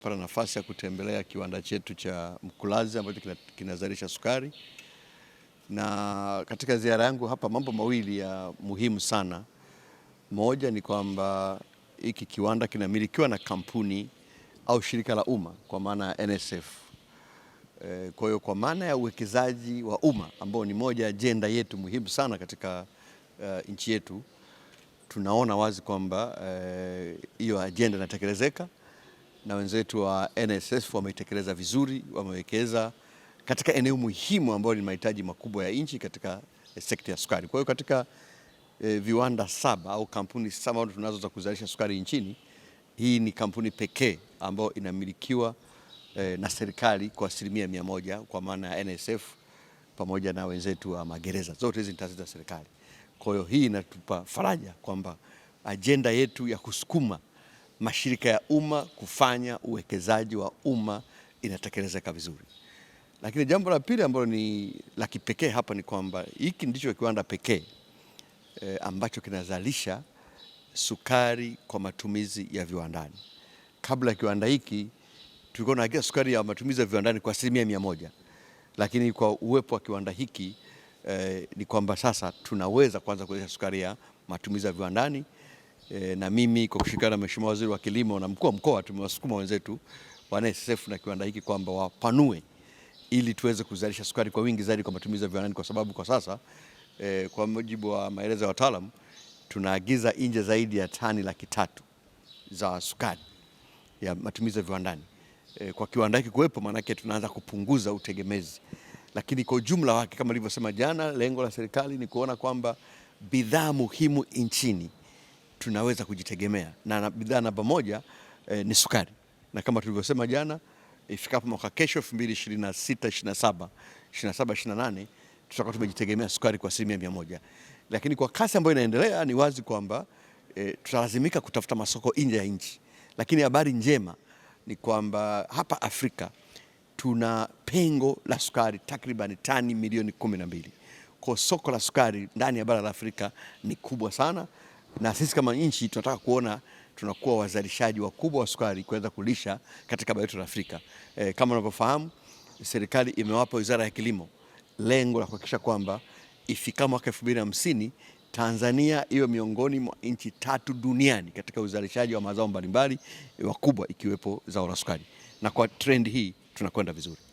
Pata nafasi ya kutembelea kiwanda chetu cha Mkulazi ambacho kinazalisha sukari, na katika ziara yangu hapa mambo mawili ya muhimu sana. Moja ni kwamba hiki kiwanda kinamilikiwa na kampuni au shirika la umma kwa maana ya NSF. Kwa hiyo kwa maana ya uwekezaji wa umma ambao ni moja ajenda yetu muhimu sana katika nchi yetu, tunaona wazi kwamba hiyo ajenda inatekelezeka na wenzetu wa NSF wameitekeleza vizuri, wamewekeza katika eneo muhimu ambalo ni mahitaji makubwa ya nchi katika sekta ya sukari. Kwa hiyo katika viwanda 7 au kampuni 7 tunazo za kuzalisha sukari nchini, hii ni kampuni pekee ambayo inamilikiwa na serikali kwa 100% kwa maana ya NSF pamoja na wenzetu wa magereza. Zote hizi ni taasisi za serikali. Kwa hiyo hii inatupa faraja kwamba ajenda yetu ya kusukuma mashirika ya umma kufanya uwekezaji wa umma inatekelezeka vizuri. Lakini jambo la pili ambalo ni la kipekee hapa ni kwamba hiki ndicho kiwanda pekee ambacho kinazalisha sukari kwa matumizi ya viwandani. Kabla ya kiwanda hiki tulikuwa tunaagiza sukari ya matumizi ya viwandani kwa 100%, lakini kwa uwepo wa kiwanda hiki ni kwamba sasa tunaweza kuanza kuzalisha sukari ya matumizi ya viwandani. Na mimi kwa kushirikiana na Mheshimiwa Waziri wa Kilimo na mkuu wa mkoa tumewasukuma wenzetu wa NSSF na kiwanda hiki kwamba wapanue ili tuweze kuzalisha sukari kwa wingi zaidi kwa matumizi ya viwandani, kwa sababu kwa sasa kwa mujibu wa maelezo ya wataalamu tunaagiza nje zaidi ya tani 300,000 za sukari ya matumizi ya viwandani. Kwa kiwanda hiki kuwepo, maana yake tunaanza kupunguza utegemezi. Lakini kwa ujumla wake, kama nilivyosema jana, lengo la serikali ni kuona kwamba bidhaa muhimu nchini tunaweza kujitegemea, na bidhaa namba moja ni sukari. Na kama tulivyosema jana, ifikapo mwaka kesho 2026 27 tutakuwa tumejitegemea sukari kwa 100%. Lakini kwa kasi ambayo inaendelea ni wazi kwamba tutalazimika kutafuta masoko nje ya nchi. Lakini habari njema ni kwamba hapa Afrika tuna pengo la sukari takriban tani milioni 12. Kwa soko la sukari ndani ya bara la Afrika ni kubwa sana, na sisi kama nchi tunataka kuona tunakuwa wazalishaji wakubwa wa sukari kuweza kulisha katika bara letu la Afrika. Kama unavyofahamu, serikali imewapa Wizara ya Kilimo lengo la kuhakikisha kwamba ifika mwaka 2050 Tanzania iwe miongoni mwa nchi 3 duniani katika uzalishaji wa mazao mbalimbali wakubwa ikiwepo zao la sukari, na kwa trend hii tunakwenda vizuri.